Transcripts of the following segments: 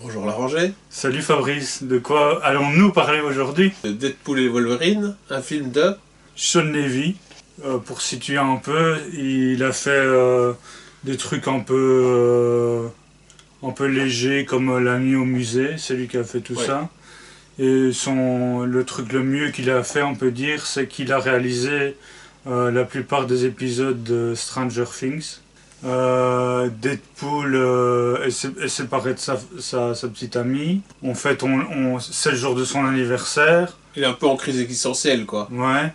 Bonjour la rangée. Salut Fabrice, de quoi allons-nous parler aujourd'hui? Deadpool et Wolverine, un film de... Sean Levy, pour situer un peu, il a fait des trucs un peu légers comme La nuit au musée, c'est lui qui a fait tout ça. Et le truc le mieux qu'il a fait, on peut dire, c'est qu'il a réalisé la plupart des épisodes de Stranger Things. Deadpool est séparé de sa petite amie. En fait, c'est le jour de son anniversaire. Il est un peu en crise existentielle, quoi. Ouais.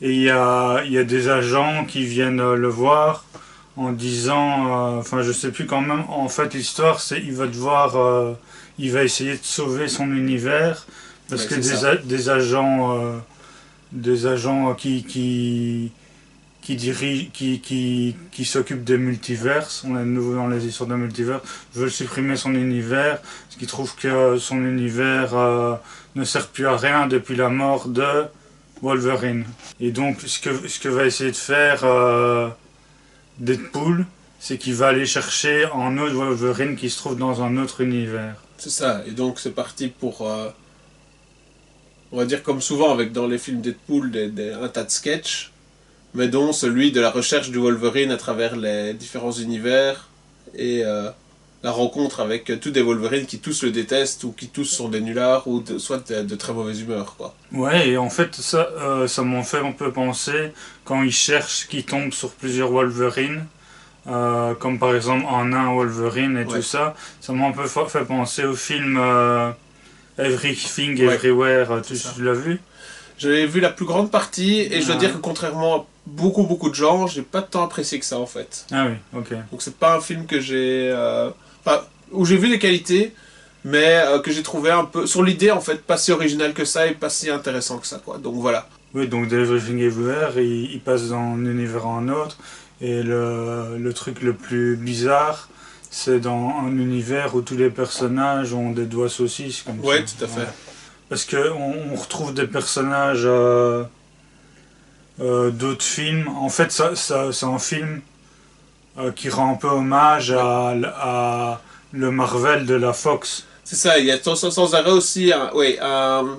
Et il y a des agents qui viennent le voir en disant... Enfin, je sais plus quand même. En fait, l'histoire, c'est il va devoir... il va essayer de sauver son univers. Parce que des agents qui s'occupe des multiverses, on est de nouveau dans les histoires de multivers, veulent supprimer son univers, parce qu'ils trouvent que son univers ne sert plus à rien depuis la mort de Wolverine. Et donc ce que va essayer de faire Deadpool, c'est qu'il va aller chercher un autre Wolverine qui se trouve dans un autre univers. C'est ça, et donc c'est parti pour... on va dire comme souvent avec dans les films Deadpool, un tas de sketchs, mais dont celui de la recherche du Wolverine à travers les différents univers et la rencontre avec tous des Wolverines qui tous le détestent ou qui tous sont des nullards ou soit de très mauvaise humeur, quoi. Ouais, et en fait ça m'en fait un peu penser quand ils cherchent, qu'ils tombent sur plusieurs Wolverines, comme par exemple un nain Wolverine et tout ça, ça m'a un peu fait penser au film Everything Everywhere, tu l'as vu? J'avais vu la plus grande partie et je dois dire que contrairement à beaucoup de gens, j'ai pas tant apprécié que ça en fait. Ah oui, ok. Donc c'est pas un film que j'ai... où j'ai vu les qualités, mais que j'ai trouvé un peu... Sur l'idée en fait, pas si original que ça et pas si intéressant que ça, quoi. Donc voilà. Oui, donc Everything Everywhere, il passe d'un univers à un autre, et le truc le plus bizarre, c'est dans un univers où tous les personnages ont des doigts saucisses comme ça. Ouais, tout à fait. Parce qu'on retrouve des personnages d'autres films. En fait, c'est un film qui rend un peu hommage à le Marvel de la Fox. C'est ça, il y a sans arrêt aussi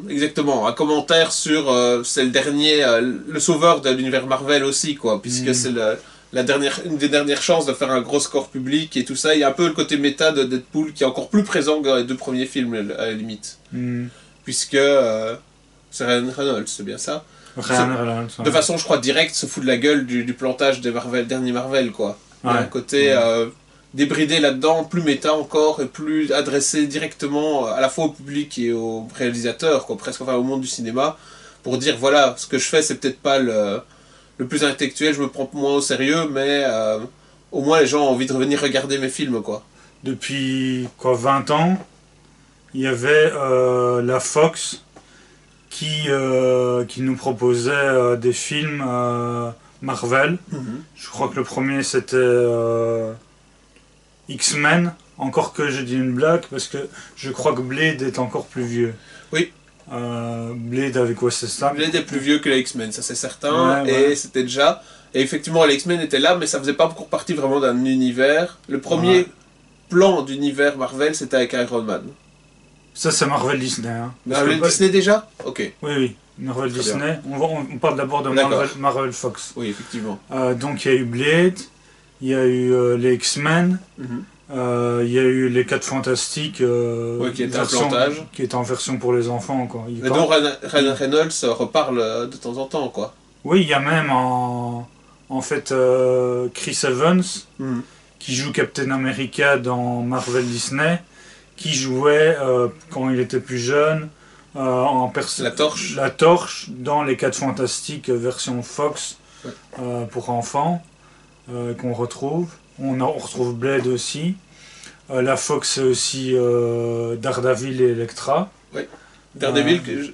exactement, un commentaire sur c'est le dernier, le sauveur de l'univers Marvel aussi, quoi, puisque c'est une des dernières chances de faire un gros score public et tout ça. Il y a un peu le côté méta de Deadpool qui est encore plus présent que dans les deux premiers films à la limite. Puisque c'est Ryan Reynolds, c'est bien ça. Ryan Reynolds. De façon, je crois, directe, se fout de la gueule du plantage des derniers Marvel, quoi. Il y a un côté débridé là-dedans, plus méta encore, et plus adressé directement à la fois au public et aux réalisateurs, quoi, presque enfin au monde du cinéma, pour dire, voilà, ce que je fais, c'est peut-être pas le plus intellectuel, je me prends moins au sérieux, mais au moins les gens ont envie de revenir regarder mes films, quoi. Depuis, 20 ans, il y avait la Fox qui nous proposait des films Marvel. Je crois que le premier c'était X-Men, encore que je dis une blague parce que je crois que Blade est encore plus vieux. Oui. Blade avec Wesley Snipes. Blade est plus vieux que les X-Men, ça c'est certain, et c'était déjà... Et effectivement les X-Men étaient là, mais ça faisait pas encore partie vraiment d'un univers. Le premier plan d'univers Marvel c'était avec Iron Man. Ça c'est Marvel Disney. Hein. Marvel Disney déjà? Ok. Oui, Marvel Disney. On parle d'abord de Marvel Fox. Oui, effectivement. Donc il y a eu Blade, il y a eu les X-Men, il y a eu les 4 Fantastiques, qui est en version pour les enfants. Quoi. Mais dont Ryan Reynolds reparle de temps en temps, quoi. Oui, il y a même en fait Chris Evans, qui joue Captain America dans Marvel Disney, qui jouait, quand il était plus jeune, la torche dans les 4 Fantastiques version Fox pour enfants, qu'on retrouve. On retrouve Blade aussi. La Fox c'est aussi Daredevil et Elektra. Oui, Daredevil,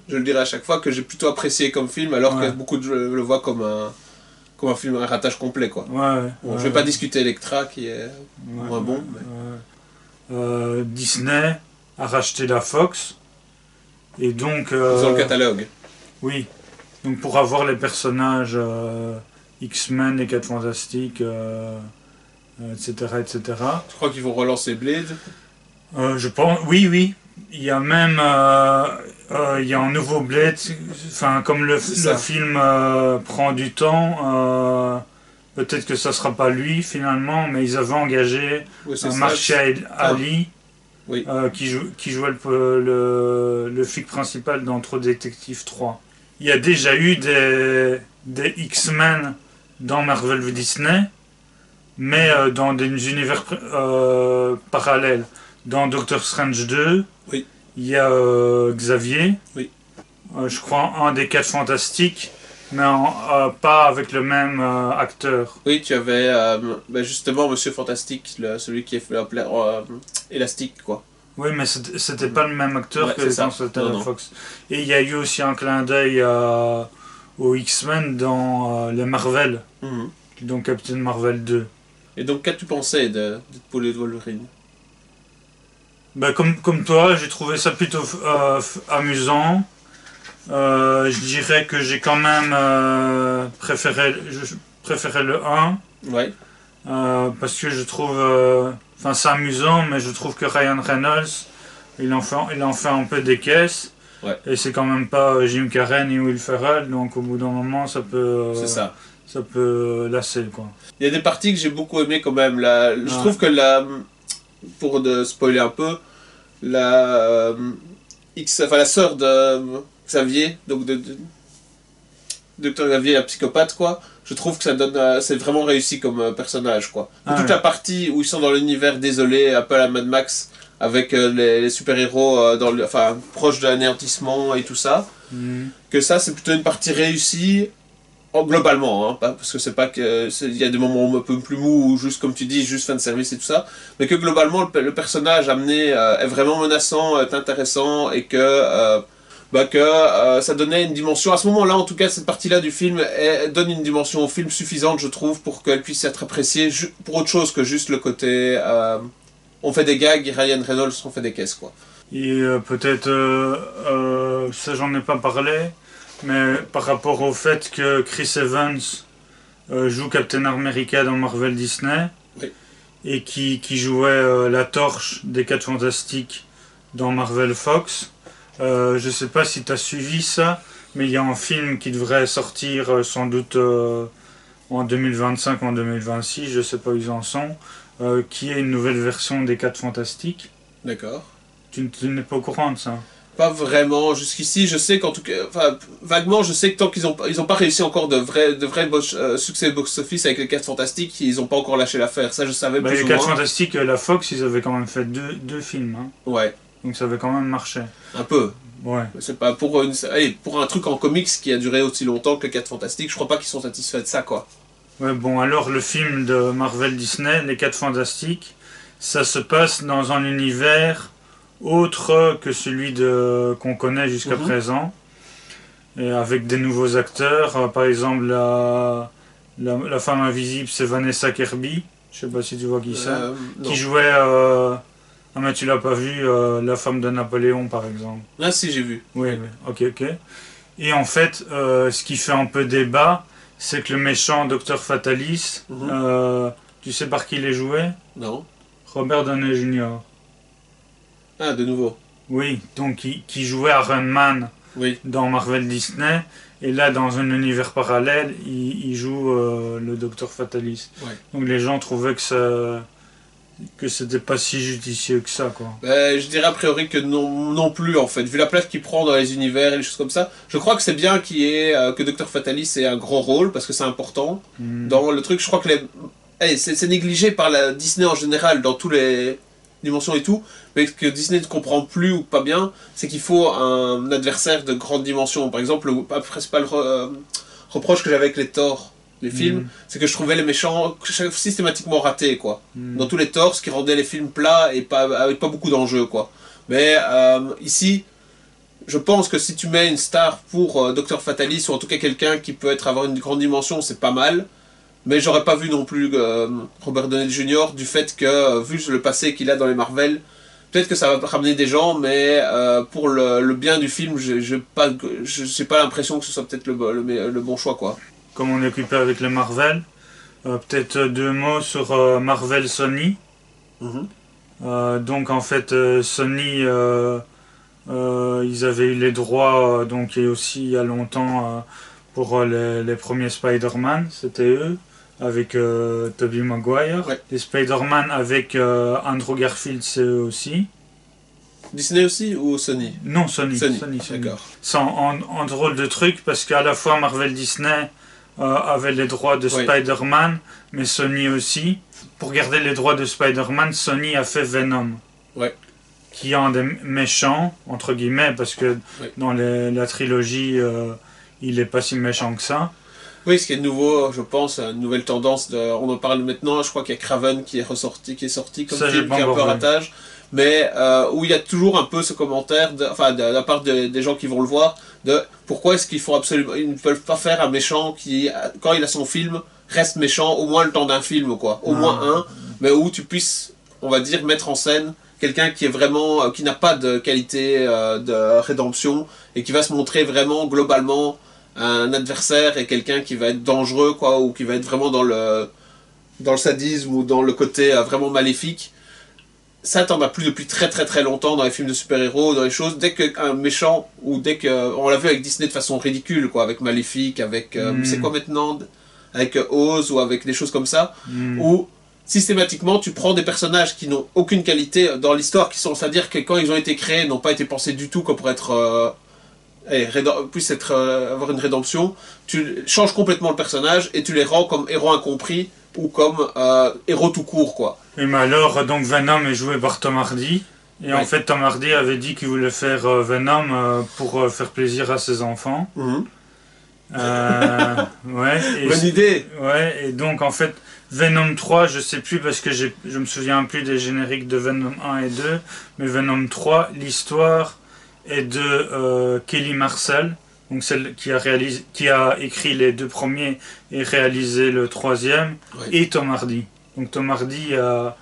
je le dirai à chaque fois, que j'ai plutôt apprécié comme film, alors que beaucoup le voient comme un film, un ratage complet, quoi. Je vais pas discuter Elektra qui est moins bon. Mais... Disney a racheté la Fox. Et donc... dans le catalogue. Oui. Donc pour avoir les personnages X-Men, les 4 Fantastiques, etc. Je crois qu'ils vont relancer Blade. Je pense, oui, oui. Il y a même il y a un nouveau Blade, enfin, comme le film prend du temps, peut-être que ça sera pas lui finalement, mais ils avaient engagé Marshall Ali, oui. qui jouait le flic principal dans True Detective 3. Il y a déjà eu des X-Men dans Marvel v Disney, mais dans des univers parallèles. Dans Doctor Strange 2, oui. Il y a Xavier, oui. Je crois un des 4 fantastiques, mais pas avec le même acteur. Oui, tu avais justement Monsieur Fantastique, celui qui est élastique, quoi. Oui, mais c'était pas le même acteur que dans Solitaire Fox. Et il y a eu aussi un clin d'œil aux X-Men dans les Marvel, donc Captain Marvel 2. Et donc, qu'as-tu pensé de Deadpool et de Wolverine? Ben, comme toi, j'ai trouvé ça plutôt amusant. Je dirais que j'ai quand même préféré le 1. Ouais. Parce que je trouve... Enfin, c'est amusant, mais je trouve que Ryan Reynolds, il en fait un peu des caisses. Ouais. Et c'est quand même pas Jim Carrey ni Will Ferrell, donc au bout d'un moment, ça peut... c'est ça. Ça peut lasser, quoi. Il y a des parties que j'ai beaucoup aimées quand même. Je trouve que pour spoiler un peu, la sœur de Xavier, donc de Dr Xavier, la psychopathe, quoi, je trouve que ça donne, c'est vraiment réussi comme personnage, quoi. Toute la partie où ils sont dans l'univers désolé, un peu à la Mad Max, avec les super-héros proches de l'anéantissement et tout ça, que ça, c'est plutôt une partie réussie. Globalement, hein, parce que c'est pas que il y a des moments un peu plus mous ou juste comme tu dis, juste fan service et tout ça, mais que globalement le personnage amené est vraiment menaçant, est intéressant et que ça donnait une dimension. À ce moment-là, en tout cas, cette partie-là du film donne une dimension au film suffisante, je trouve, pour qu'elle puisse être appréciée pour autre chose que juste le côté on fait des gags, Ryan Reynolds on fait des caisses, quoi. Et peut-être ça j'en ai pas parlé. Mais par rapport au fait que Chris Evans joue Captain America dans Marvel Disney, oui. Et qui jouait la torche des 4 Fantastiques dans Marvel Fox, je sais pas si tu as suivi ça, mais il y a un film qui devrait sortir sans doute en 2025 ou en 2026, je sais pas où ils en sont, qui est une nouvelle version des 4 Fantastiques. D'accord. Tu n'es pas au courant de ça? Pas vraiment jusqu'ici, je sais qu'en tout cas, vaguement, je sais que tant qu'ils ont pas réussi encore de vrais succès box-office avec les 4 Fantastiques, ils ont pas encore lâché l'affaire, ça je savais plus ou moins. Les 4 Fantastiques, la Fox, ils avaient quand même fait deux films. Hein. Ouais. Donc ça avait quand même marché. Un peu. Ouais. C'est pas pour un truc en comics qui a duré aussi longtemps que les 4 Fantastiques, je crois pas qu'ils sont satisfaits de ça, quoi. Ouais, bon, alors le film de Marvel Disney, les 4 Fantastiques, ça se passe dans un univers autre que celui qu'on connaît jusqu'à présent, et avec des nouveaux acteurs. Par exemple, la femme invisible, c'est Vanessa Kirby, je sais pas si tu vois qui c'est, qui jouait, ah mais tu l'as pas vu, la femme de Napoléon par exemple. Ah si, j'ai vu. Oui, ok. Et en fait, ce qui fait un peu débat, c'est que le méchant Dr Fatalis, tu sais par qui il est joué? Non. Robert Downey Jr. Ah, de nouveau. Oui, donc qui jouait Iron Man dans Marvel Disney, et là dans un univers parallèle, il joue le Docteur Fatalis. Ouais. Donc les gens trouvaient que c'était pas si judicieux que ça, quoi. Je dirais a priori que non plus, en fait. Vu la place qu'il prend dans les univers et les choses comme ça, je crois que c'est bien que Docteur Fatalis ait un grand rôle, parce que c'est important. Dans le truc, je crois que c'est négligé par la Disney en général, dans tous les dimensions et tout, mais ce que Disney ne comprend plus ou pas bien, c'est qu'il faut un adversaire de grande dimension. Par exemple, le principal reproche que j'avais avec les Thor, les films, c'est que je trouvais les méchants systématiquement ratés, quoi. Dans tous les Thor, ce qui rendait les films plats et avec pas beaucoup d'enjeux, quoi. Mais ici, je pense que si tu mets une star pour Dr Fatalis, ou en tout cas quelqu'un qui peut avoir une grande dimension, c'est pas mal. Mais j'aurais pas vu non plus Robert Downey Jr. du fait que, vu le passé qu'il a dans les Marvel, peut-être que ça va ramener des gens, mais pour le bien du film, j'ai pas l'impression que ce soit peut-être le bon choix, quoi. Comme on est occupé avec les Marvel, peut-être 2 mots sur Marvel Sony. Donc en fait, Sony, ils avaient eu les droits, donc et aussi il y a longtemps, pour les premiers Spider-Man, c'était eux, avec Tobey Maguire. Ouais. Les Spider-Man avec Andrew Garfield, c'est eux aussi. Disney aussi ou Sony? Non, Sony. D'accord. C'est en drôle de truc, parce qu'à la fois Marvel Disney avait les droits de Spider-Man, mais Sony aussi. Pour garder les droits de Spider-Man, Sony a fait Venom. Ouais. Qui est un des méchants, entre guillemets, parce que dans la trilogie, il n'est pas si méchant que ça. Oui, ce qui est nouveau, je pense, une nouvelle tendance, on en parle maintenant, je crois qu'il y a Craven qui est sorti comme ça, film, qui est un peu ratage, mais où il y a toujours un peu ce commentaire, de la part des gens qui vont le voir, de pourquoi est-ce ils ne peuvent pas faire un méchant qui, quand il a son film, reste méchant au moins le temps d'un film, quoi, au moins un, mais où tu puisses, on va dire, mettre en scène quelqu'un qui est vraiment, qui n'a pas de qualité de rédemption, et qui va se montrer vraiment, globalement, un adversaire et quelqu'un qui va être dangereux, quoi, ou qui va être vraiment dans le sadisme ou dans le côté vraiment maléfique. Ça, t'en as plus depuis très très très longtemps dans les films de super-héros, dans les choses. Dès qu'un méchant, ou dès que... On l'a vu avec Disney de façon ridicule, quoi, avec Maléfique, avec... c'est quoi maintenant? Avec Oz, ou avec des choses comme ça, où systématiquement tu prends des personnages qui n'ont aucune qualité dans l'histoire, c'est-à-dire que quand ils ont été créés, n'ont pas été pensés du tout comme pour être... avoir une rédemption, tu changes complètement le personnage et tu les rends comme héros incompris ou comme héros tout court, quoi. Et mais alors, donc Venom est joué par Tom Hardy. Et en fait, Tom Hardy avait dit qu'il voulait faire Venom pour faire plaisir à ses enfants. Bonne idée. Ouais, et donc en fait, Venom 3, je sais plus parce que je me souviens plus des génériques de Venom 1 et 2, mais Venom 3, l'histoire est de Kelly Marcel, donc celle qui a écrit les deux premiers et réalisé le troisième, et Tom Hardy. Donc Tom Hardy a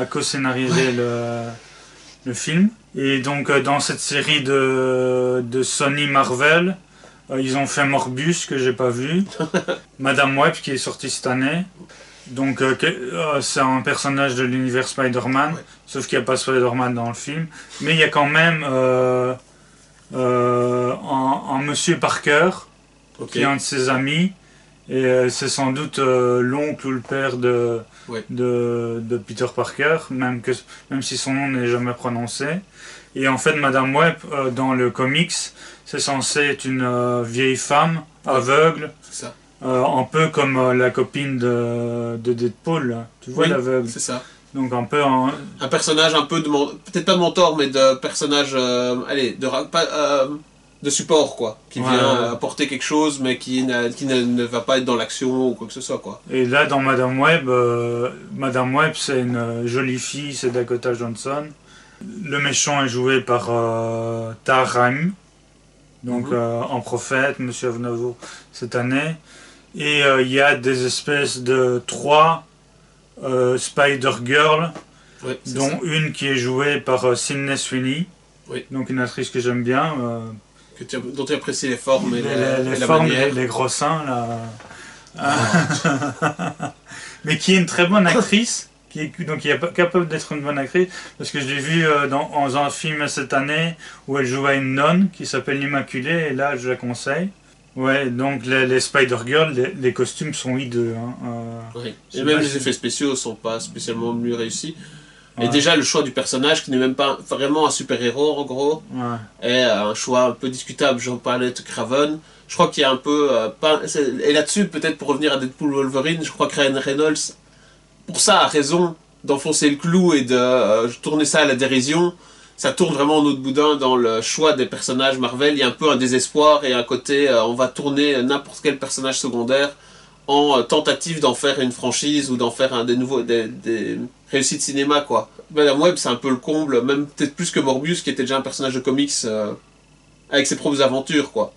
co-scénarisé le film. Et donc dans cette série de Sony Marvel, ils ont fait Morbius que j'ai pas vu, Madame Web qui est sortie cette année. Donc c'est un personnage de l'univers Spider-Man, sauf qu'il n'y a pas Spider-Man dans le film. Mais il y a quand même un Monsieur Parker, qui est un de ses amis. Et c'est sans doute l'oncle ou le père de Peter Parker, même si son nom n'est jamais prononcé. Et en fait, Madame Web, dans le comics, c'est censé être une vieille femme aveugle. C'est ça. Un peu comme la copine de Deadpool, là. Tu vois, l'aveugle. C'est ça. Donc un peu un personnage un peu de peut-être pas de mentor, mais de personnage de support, quoi, qui vient apporter quelque chose, mais qui ne va pas être dans l'action ou quoi que ce soit, quoi. Et là, dans Madame Web, c'est une jolie fille, c'est Dakota Johnson. Le méchant est joué par Tahar Rahim, donc en prophète, Monsieur Aznavour cette année. Et il y a des espèces de 3 Spider-Girl, dont une qui est jouée par Sydney Sweeney, donc une actrice que j'aime bien. Dont tu apprécies les formes et les formes, les gros seins, là. Mais qui est une très bonne actrice, qui est capable d'être une bonne actrice, parce que je l'ai vue dans un film cette année où elle jouait une nonne qui s'appelle l'Immaculée, et là je la conseille. Ouais, donc les Spider-Girl, les costumes sont hideux. Et même les effets spéciaux sont pas spécialement mieux réussis. Et déjà, le choix du personnage, qui n'est même pas vraiment un super-héros, en gros, est un choix un peu discutable. J'en parlais de Craven. Je crois qu'il y a un peu... et là-dessus, peut-être pour revenir à Deadpool Wolverine, je crois que Ryan Reynolds, pour ça, a raison d'enfoncer le clou et de tourner ça à la dérision. Ça tourne vraiment en autre boudin dans le choix des personnages Marvel. Il y a un peu un désespoir et un côté, on va tourner n'importe quel personnage secondaire en tentative d'en faire une franchise ou d'en faire des réussites cinéma, quoi. Madame Web, c'est un peu le comble, même peut-être plus que Morbius, qui était déjà un personnage de comics avec ses propres aventures, quoi.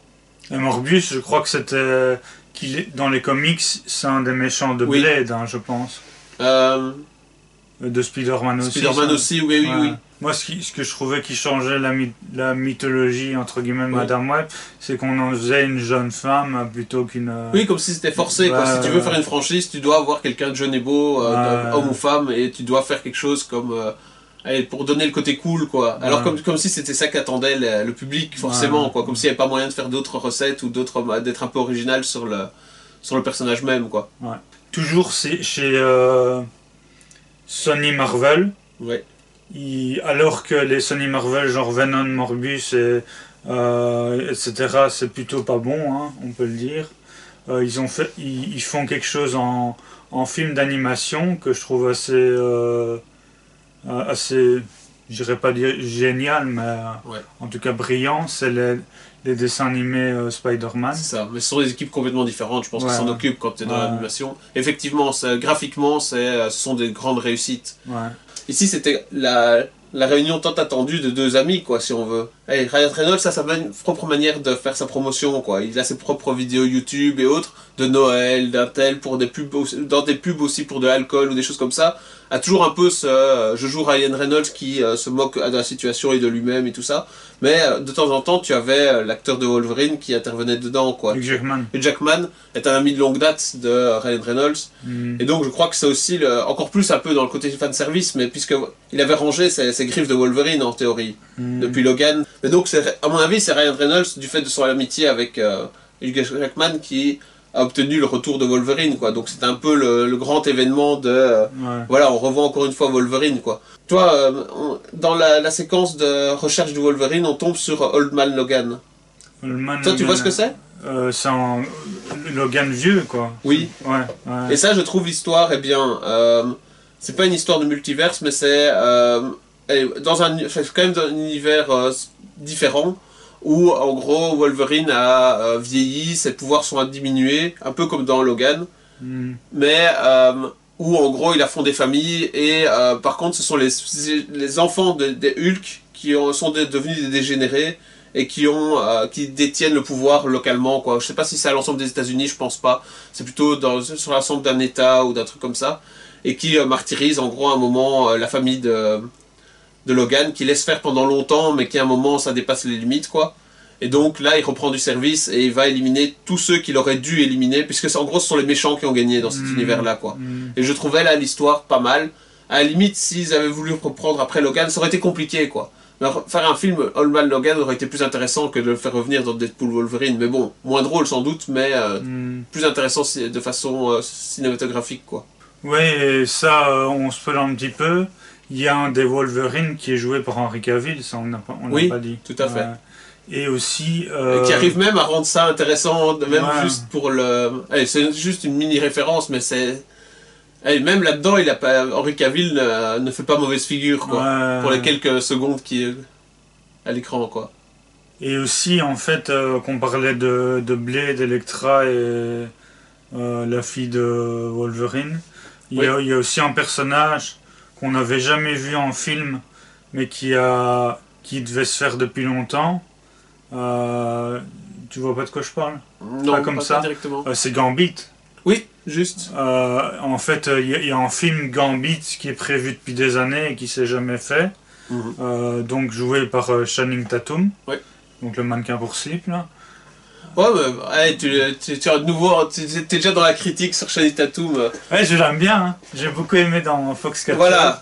Et Morbius, je crois que c'était... dans les comics, c'est un des méchants de Blade, je pense. De Spider-Man aussi. Spider-Man aussi, oui. Moi, ce que je trouvais qui changeait la mythologie, entre guillemets, de Madame Web, c'est qu'on en faisait une jeune femme plutôt qu'une... Oui, comme si c'était forcé, quoi. Si tu veux faire une franchise, tu dois avoir quelqu'un de jeune et beau, homme ou femme, et tu dois faire quelque chose comme allez, pour donner le côté cool, quoi. Alors comme si c'était ça qu'attendait le public, forcément, quoi. Comme s'il n'y avait pas moyen de faire d'autres recettes ou d'être un peu original sur le personnage même, quoi. Ouais. Toujours chez Sony Marvel. Ouais. Alors que les Sony Marvel, genre Venom, Morbius, etc., c'est plutôt pas bon, hein, on peut le dire. Ils font quelque chose en film d'animation que je trouve assez, je dirais pas dire génial, mais en tout cas brillant. C'est les dessins animés Spider-Man. C'est ça, mais ce sont des équipes complètement différentes, je pense qu'ils s'en occupent quand tu es dans l'animation. Effectivement, graphiquement, ce sont des grandes réussites. Ici, c'était la réunion tant attendue de deux amis, quoi, si on veut. Hey, Ryan Reynolds, ça a une propre manière de faire sa promotion, quoi. Il a ses propres vidéos YouTube et autres, de Noël, d'un tel, pour des pubs, dans des pubs aussi pour de l'alcool ou des choses comme ça. A toujours un peu je joue Ryan Reynolds qui se moque de la situation et de lui-même et tout ça. Mais de temps en temps, tu avais l'acteur de Wolverine qui intervenait dedans, quoi. Hugh Jackman. Hugh Jackman est un ami de longue date de Ryan Reynolds. Et donc, je crois que c'est aussi encore plus un peu dans le côté fanservice, mais puisque il avait rangé ses griffes de Wolverine, en théorie, depuis Logan. Mais donc, à mon avis, c'est Ryan Reynolds, du fait de son amitié avec Hugh Jackman, qui a obtenu le retour de Wolverine, quoi. Donc c'était un peu le grand événement de... Voilà, on revoit encore une fois Wolverine, quoi. Toi, dans la séquence de recherche du Wolverine, on tombe sur Old Man Logan. Toi, tu vois ce que c'est? C'est un Logan vieux, quoi. Oui. Ouais. Et ça, je trouve l'histoire, eh bien... c'est pas une histoire de multiverse, mais c'est quand même dans un univers différent, où en gros Wolverine a vieilli, ses pouvoirs sont diminués, un peu comme dans Logan, mais où en gros il a fondé famille, et par contre ce sont les enfants des Hulk qui sont devenus des dégénérés, et qui détiennent le pouvoir localement, quoi. Je sais pas si c'est à l'ensemble des États-Unis, je pense pas, c'est plutôt sur l'ensemble d'un État ou d'un truc comme ça, et qui martyrisent en gros à un moment la famille de Logan, qui laisse faire pendant longtemps, mais qui à un moment ça dépasse les limites, quoi. Et donc là il reprend du service et il va éliminer tous ceux qu'il aurait dû éliminer, puisque en gros ce sont les méchants qui ont gagné dans cet univers là, quoi. Et je trouvais là l'histoire pas mal. À la limite, s'ils avaient voulu reprendre après Logan, ça aurait été compliqué, quoi. Mais faire un film Old Man Logan aurait été plus intéressant que de le faire revenir dans Deadpool Wolverine, mais bon, moins drôle sans doute, mais plus intéressant de façon cinématographique, quoi. Oui, et ça on se peut un petit peu. Il y a un des Wolverine qui est joué par Henry Cavill, ça on n'a pas dit. Tout à fait. Et aussi... qui arrive même à rendre ça intéressant, même juste pour le... Allez, c'est juste une mini-référence, mais c'est... Allez, même là-dedans, Henry Cavill ne fait pas mauvaise figure, quoi, pour les quelques secondes qui est à l'écran, quoi. Et aussi, en fait, qu'on parlait de Blade, Elektra et la fille de Wolverine, il y a aussi un personnage qu'on n'avait jamais vu en film, mais qui devait se faire depuis longtemps. Tu vois pas de quoi je parle? Non, pas comme pas ça. directement. C'est Gambit. Oui, juste. En fait, il y a un film Gambit qui est prévu depuis des années et qui s'est jamais fait. Donc joué par Channing Tatum. Oui. Donc le mannequin pour slip, là. Ouais, mais tu es de nouveau, t'es déjà dans la critique sur Channing Tatum. Ouais, je l'aime bien, hein. J'ai beaucoup aimé dans Foxcatcher. Voilà,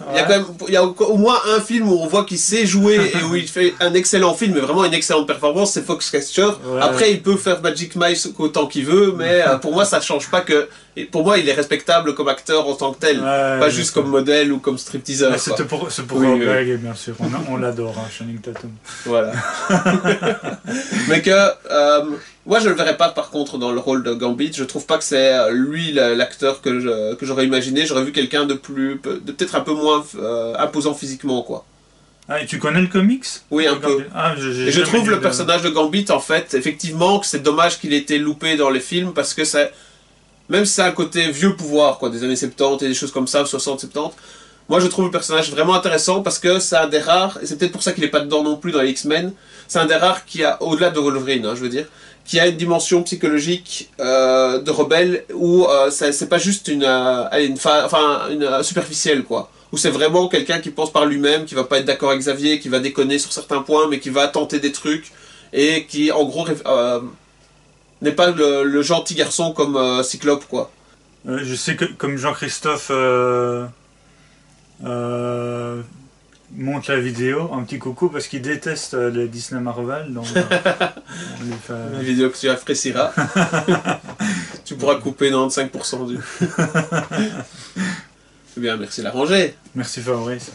il y a au moins un film où on voit qu'il sait jouer et où il fait un excellent film, mais vraiment une excellente performance, c'est Foxcatcher. Après, il peut faire Magic Mike autant qu'il veut, mais pour moi, ça change pas que... Pour moi, il est respectable comme acteur en tant que tel, pas juste comme modèle ou comme stripteaseur. C'est pour blague, bien sûr. On l'adore, hein, Channing Tatum. Voilà. Mais moi, je le verrais pas, par contre, dans le rôle de Gambit. Je trouve pas que c'est lui l'acteur que j'aurais imaginé. J'aurais vu quelqu'un de peut-être un peu moins imposant physiquement, quoi. Ah, et tu connais le comics? Oui, un peu. Et je trouve le personnage de Gambit, en fait, effectivement, que c'est dommage qu'il ait été loupé dans les films, parce que même si c'est un côté vieux pouvoir, quoi, des années 70 et des choses comme ça, 60-70, moi je trouve le personnage vraiment intéressant parce que c'est un des rares, et c'est peut-être pour ça qu'il n'est pas dedans non plus dans les X-Men, c'est un des rares qui a, au-delà de Wolverine, hein, je veux dire, qui a une dimension psychologique de rebelle où c'est pas juste une superficielle, quoi. Où c'est vraiment quelqu'un qui pense par lui-même, qui va pas être d'accord avec Xavier, qui va déconner sur certains points, mais qui va tenter des trucs, et qui en gros n'est pas le gentil garçon comme Cyclope, quoi. Je sais que comme Jean-Christophe monte la vidéo, un petit coucou parce qu'il déteste les Disney Marvel. Donc, on lui fait... Une vidéo que tu apprécieras. Tu pourras couper 95% du... Eh bien, merci Larangé. Merci Fabrice.